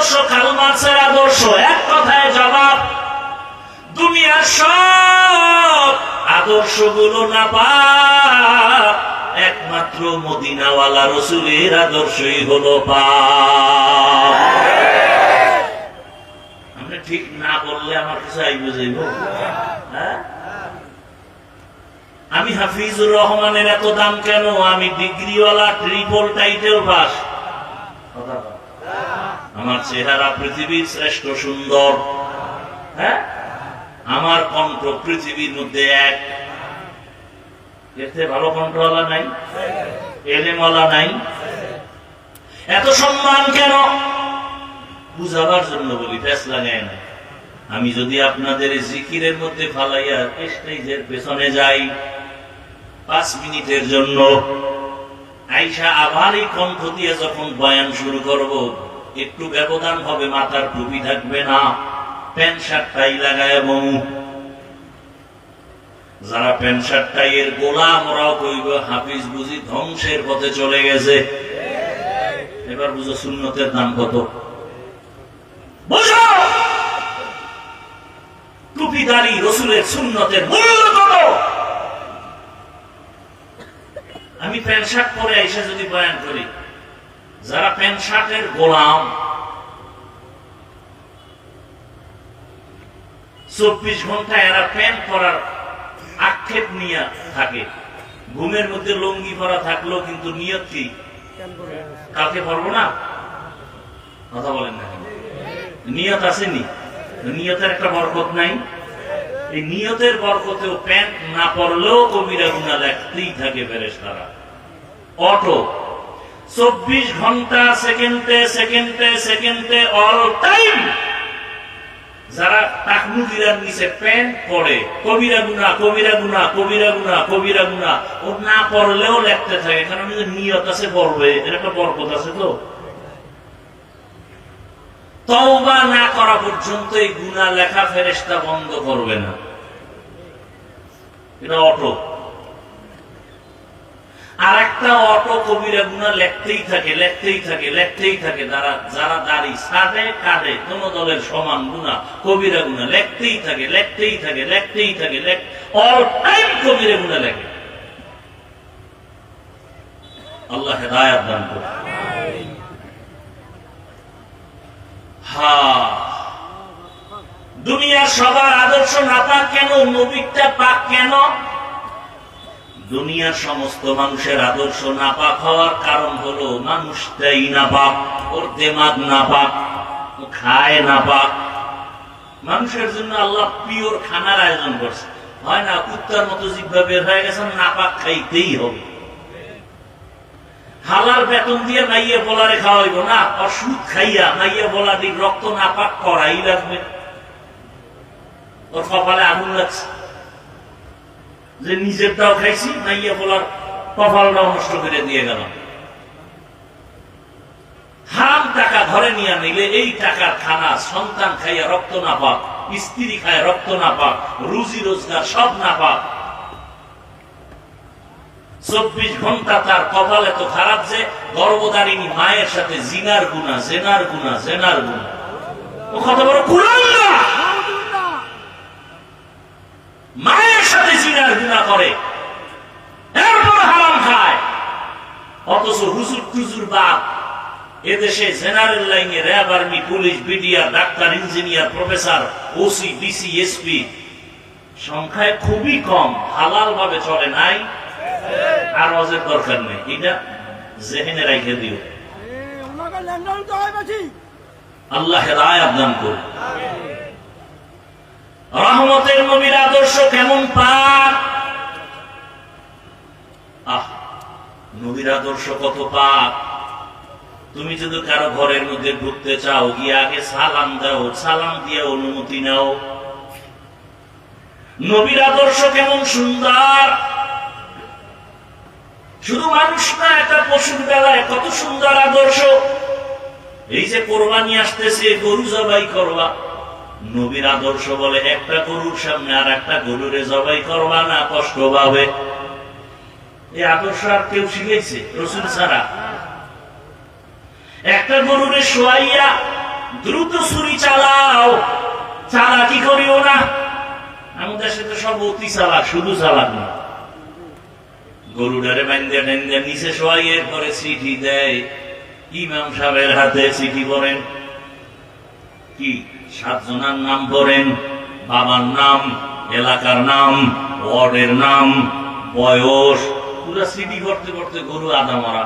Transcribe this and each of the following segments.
আদর্শ, কার্ল মার্ক্সের আদর্শ, এক কথায় জবাব, দুনিয়ার সব আদর্শগুলো নাপাক, একমাত্র মদিনাওয়ালা রাসূলের আদর্শই হলো পাক। আমরা ঠিক না বললে আমার কিছু আইব যাইব? হ্যাঁ, আমি হাফিজুর রহমানের এত দাম কেন? আমি ডিগ্রিওয়ালা, ট্রিপল টাইটেল পাস। আমার চেহারা পৃথিবীর শ্রেষ্ঠ সুন্দর, হ্যাঁ, আমার কণ্ঠ পৃথিবীর মধ্যে এক, এতে ভালো কণ্ঠওয়ালা নাই, এলেমওয়ালা নাই। এত সম্মান কেন? বুঝাবার জন্য বলি, ফেসলা নেয় না। আমি যদি আপনাদের জিকিরের মধ্যে ফালাইয়া স্টেজের পেছনে যাই 5 মিনিটের জন্য, আইসা আবার এই কণ্ঠ দিয়ে যখন বয়ান শুরু করব, একটু ব্যবধান হবে, মাথার টুপি থাকবে না, প্যান্ট শার্ট টাই লাগায়, এবং যারা প্যান্ট শার্ট টাই এর গোলাম, ওরাও কইব হাফিজ বুঝি ধ্বংসের পথে চলে গেছে। এবার বুঝো সুন্নতের দাম কত, বুঝো টুপিদারি রাসূলের সুন্নতের মূল্য কত। আমি প্যান্ট শার্ট পরে এসে যদি বয়ান করি, যারা প্যান্ট শার্টের গোলাম, 24 ঘন্টা এরা প্যান্ট পরার আক্ষেপ নিয়ে থাকে, ঘুমের মধ্যে লুঙ্গি পরা থাকলো, কিন্তু নিয়ত কি কালকে পরবো না? কথা বলেন না, নিয়ত আসেনি? নিয়তের একটা বরকত নাই? এই নিয়তের বরকতেও প্যান্ট না পরলেও কবিরা গুনাহ লাগতেই থাকে ফেরেশতারা। অটো 24 ঘন্টা, সেকেন্ডে সেকেন্ডে সেকেন্ডে, অল টাইম যারা টাকনুকিরার নিচে প্যান্ট পরে, কবিরা গুনাহ, কবিরা গুনাহ, কবিরা গুনাহ, কবিরা গুনাহ, ও না পড়লেও লিখতে থাকে, কারণ নিয়ত আছে পড়বে, এর একটা বরকত আছে। তো তওবা না করা পর্যন্ত এই গুনাহ লেখা ফেরেশতা বন্ধ করবে না। এটা অটো। আর একটা অটো কবিরা গুনাহ লিখতেই থাকে, লিখতেই থাকে, লিখতেই থাকে। যারা দাড়ি সাদে কাঁধে কোন দলের সমান গুনাহ, কবিরা গুনাহ লিখতেই থাকে, লিখতেই থাকে, লিখতেই থাকে, অল টাইম কবিরা গুনাহ লেখে। আল্লাহ হেদায়েত দান করুন। দুনিয়ার সবার আদর্শ নাপাক কেন? নবীটা পাক কেন? দুনিয়ার সমস্ত মানুষের আদর্শ নাপাক হওয়ার কারণ হলো মানুষটাই নাপাক, ওর দেমাগ নাপাক, ও খায় নাপাক। মানুষের জন্য আল্লাহ পিওর খানার আয়োজন করছে, হয় না? কুত্তার মতো জিহ্বা বের হয়ে গেছে, নাপাক খাইতেই হবে। হালাল বেতন দিয়ে মাইয়া বলারে খাওয়াইব না, অসুদ খাইয়া মাইয়া বলার রক্ত নাপাক করাই লাগবে। ওর কপালে আগুন লাগছে যে নিজেরটাও খাইছি, মাইয়া বলার কপালটাও নষ্ট করে দিয়ে গেলাম। হারাম টাকা ঘরে নিয়ে নিলে এই টাকার খানা সন্তান খাইয়া রক্ত না পাক, স্ত্রী খায় রক্ত না পাক, রুজি রোজগার সব না পাক। 24 ঘন্টা তার কপাল এত খারাপ যে গর্ভধারিণী মায়ের সাথে জিনার গুনাহ, জেনার গুনাহ, জেনার গুনাহ। ও কত বড় কুলাঙ্গা! মায়ের সাথে জিনার গুনাহ করে, এরপর হারাম খায়। অথচ হুজুর টুজুর বাপ এদেশে জেনারেল লাইনে RAB, army, police, BDR, doctor, engineer, professor, OC, DC, SP সংখ্যায় খুবই কম। হালাল ভাবে চলে নাই, আর ওয়াজের দরকার নেই। এটা জেহেনে রাখে দিও। আল্লাহ হেদায়েত দান করুন। রহমতের নবীর আদর্শ কেমন পাক! নবীর আদর্শ কত পাক! তুমি যদি কারো ঘরের মধ্যে ঢুকতে চাও, গিয়ে আগে সালাম দাও, সালাম দিয়ে অনুমতি নাও। নবীর আদর্শ কেমন সুন্দর! শুধু মানুষ না, একটা পশুর বেলায় কত সুন্দর আদর্শ। এই যে কোরবানি আসতেছে, গরু জবাই করবা, নবীর আদর্শ বলে একটা গরুর সামনে আর একটা গরুরে জবাই করবা না, কষ্ট পাবে। এই আদর্শ আর কেউ শিখেছে? রাসূল ছাড়া। একটা গরুরে শোয়াইয়া দ্রুত ছুরি চালাও, চালাকি করিও না। আমাদের সাথে সব অতি চালাক, শুধু চালাক না। গরুডারে বান্ধিয়া টান্দিয়া নিচে শোয়াই, এরপরে চিঠি দেয় ইমাম সাহেবের হাতে। চিঠি পড়েন, কি 7 জনের নাম পড়েন, বাবার নাম, এলাকার নাম, ওয়ার্ডের নাম, বয়স, পুরো চিঠি করতে করতে গরু আধা মরা।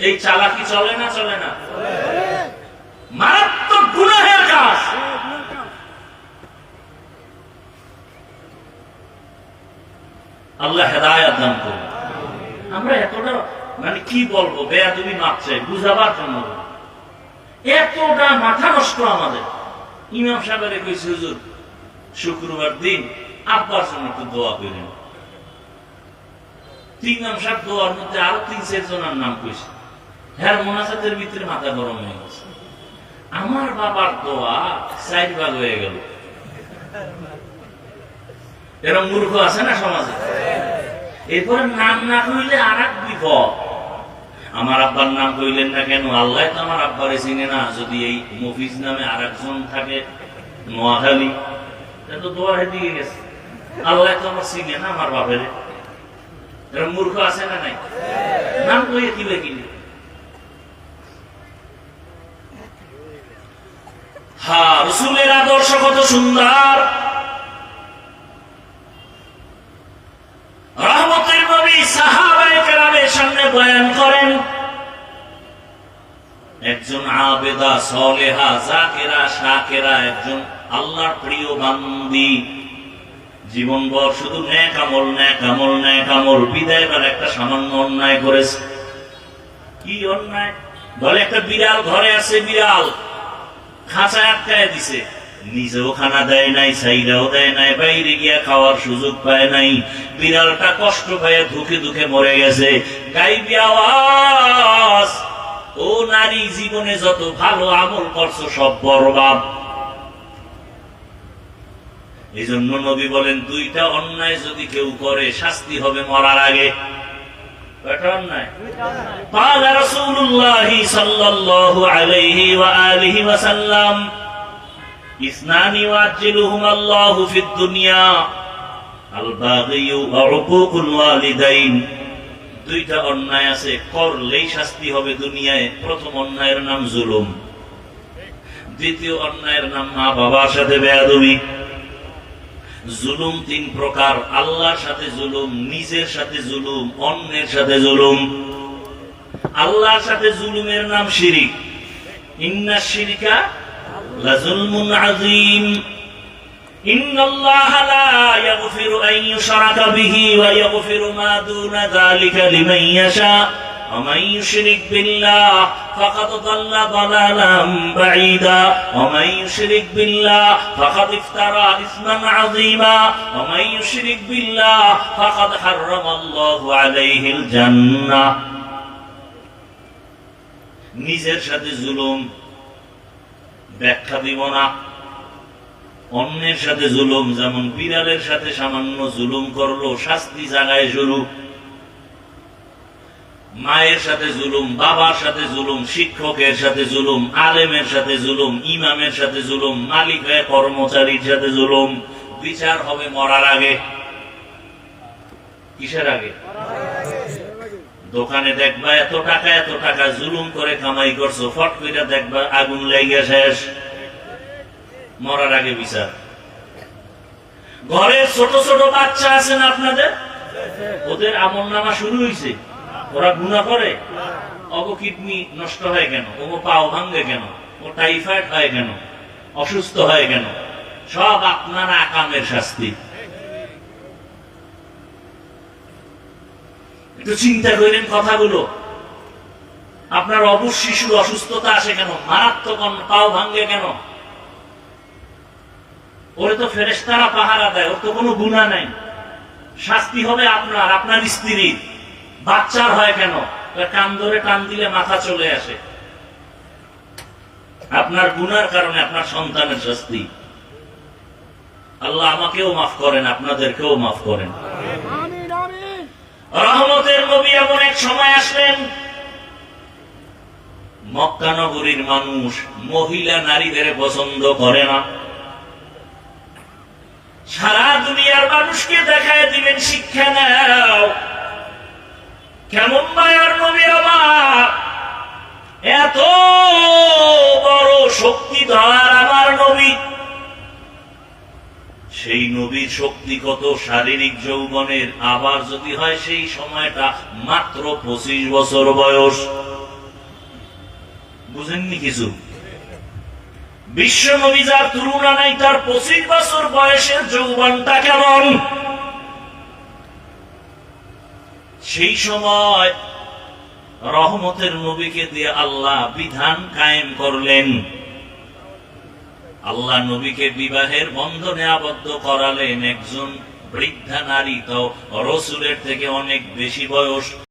এই চালাকি চলে না? চলে না? মারাত্মক গুনাহের কাজ। আল্লাহ হেদায়েত দান করুন। আমরা এতটা মানে কি বলবো, বেয়াদবি মাপছে বুঝাবার জন্য এতটা মাথা নষ্ট আমাদের। ইমাম সাহেবের কইছে, হুজুর শুক্রবার দিন আব্বার জন্য একটু দোয়া করেন। ইমাম সাহেব দোয়ার মধ্যে আরো 3-4 জনের নাম কইছে। হ্যাঁ, মোনাজাতের ভিতরে মাথা গরম হয়ে গেছে। আমার বাবার দোয়া 4 ভাগ হয়ে গেল। এরকম মূর্খ আছে না সমাজে? এরপরে নাম না কইলে আর এক বিপদ। আমার আব্বার নাম কইলেন না কেন? আল্লাহ তো আমার আব্বারে চিনে না। যদি এই মফিজ নামে আর একজন থাকে নোয়াখালী, তো দোয়া দিয়ে গেছে। আল্লাহ তো আমার চিনে না আমার বাপের। এরকম মূর্খ আছে না নাই? নাম কইয়ে কিলে কিনে। হ্যাঁ, রাসূলের আদর্শ কত সুন্দর। রহমতের নবী সাহাবায়ে কেরামের সামনে বয়ান করেন, একজন আবেদা সালেহা জাকিরা শাকিরা, একজন আল্লাহর প্রিয় বান্দি, জীবনভর শুধু নেক আমল নেক আমল নেক আমল। বিদায় বেলা একটা সামান্য অন্যায় করেছে। কি অন্যায়? বলে একটা বিড়াল ঘরে আছে, বিড়াল খাঁচায় আটকায় দিছে, নিজেও খানা দেয় নাই, সাইরাও দেয় নাই, বাইরে গিয়া খাওয়ার সুযোগ পায় নাই। বিড়ালটা কষ্ট পায় ধুকে ধুকে মরে গেছে। গাইবি আওয়াজ, ও নারী, জীবনে যত ভালো আমল করছো সব বরবাদ। এই জন্য নবী বলেন, 2টা অন্যায় যদি কেউ করে শাস্তি হবে মরার আগে। কয়টা অন্যায়? قال رسول الله صلى الله عليه وآله وسلم اثنان يعجلهما الله في الدنيا الباغي وعقوق الوالدين। 2টা অন্যায় আছে, করলেই শাস্তি হবে দুনিয়ায়। প্রথম অন্যায়ের নাম জুলুম, দ্বিতীয় অন্যায়ের নাম মা বাবার সাথে বেয়াদবি। জুলুম 3 প্রকার, আল্লাহর সাথে জুলুম, নিজের সাথে জুলুম, অন্যের সাথে জুলুম। আল্লাহর সাথে জুলুমের নাম শিরিক। ইন্নাশ শিরকা লাযুলমুন আযীম। ইন্নাল্লাহা লা ইয়াগফিরু আন ইউশরাকা বিহি ওয়া ইয়াগফিরু মা দুনা যালিকা লিমান ইয়াশা। ومن يشرك بالله فقد ضل ضلالا بعيدا ومن يشرك بالله فقد افترى اثما عظيما ومن يشرك بالله فقد حرم الله عليه الجنة। নিজের সাথে জুলুম ব্যাখ্যা দিব না। অন্যের সাথে জুলুম, যেমন বিড়ালের সাথে সামান্য জুলুম করলো, শাস্তি জায়গায় শুরু। মায়ের সাথে জুলুম, বাবার সাথে জুলুম, শিক্ষকের সাথে জুলুম, আলেমের সাথে জুলুম, ইমামের সাথে জুলুম, মালিক হয়ে কর্মচারীর সাথে জুলুম। বিচার হবে মরার আগে। কিসের আগে? দোকানে দেখবা এত টাকা জুলুম করে কামাই করছো, ফট করে দেখবা আগুন লেগে শেষ। মরার আগে বিচার। ঘরে ছোট ছোট বাচ্চা আছেন আপনাদের, ওদের আমলনামা শুরু হয়েছে, ওরা গুনাহ করে। ওগো কিডনি নষ্ট হয় কেন? ওগো পাও ভাঙ্গে কেন? ও টাইফয়েড হয় কেন? অসুস্থ হয় কেন? সব আপনার আকামের শাস্তি। একটু চিন্তা করেন কথাগুলো। আপনার অবুঝ শিশুর অসুস্থতা আসে কেন? মারাত্মক পাও ভাঙ্গে কেন? ওরে তো ফেরেশতারা পাহারা দেয়, ওর তো কোনো গুনাহ নাই। শাস্তি হবে আপনার, আপনার স্ত্রীর। বাচ্চার হয় কেন? কান ধরে টান দিলে মাথা চলে আসে। আপনার গুনার কারণে আপনার সন্তানের শাস্তি। আল্লাহ আমাকেও মাফ করেন, আপনাদেরকেও মাফ করেন। রহমতের নবী এমন এক সময় আসলেন মক্কা নগরীর মানুষ মহিলা নারীদের পছন্দ করে না। সারা দুনিয়ার মানুষকে দেখায় দিলেন, শিক্ষা নাও কেমন মায়ার নবী আমার, এত বড় শক্তিধর আমার নবী। সেই নবীর শক্তি কত শারীরিক যৌবনের, আবার যদি হয় সেই সময়টা মাত্র 25 বছর বয়স। বুঝেননি কিছু? বিশ্ব নবী যার তুলনা নাই, তার 25 বছর বয়সের যৌবনটা কেমন। সেই সময় রহমতের নবীকে দিয়ে আল্লাহ বিধান কায়েম করলেন। আল্লাহ নবীকে বিবাহের বন্ধনে আবদ্ধ করালেন একজন বৃদ্ধা নারী, তো রসুলের থেকে অনেক বেশি বয়স।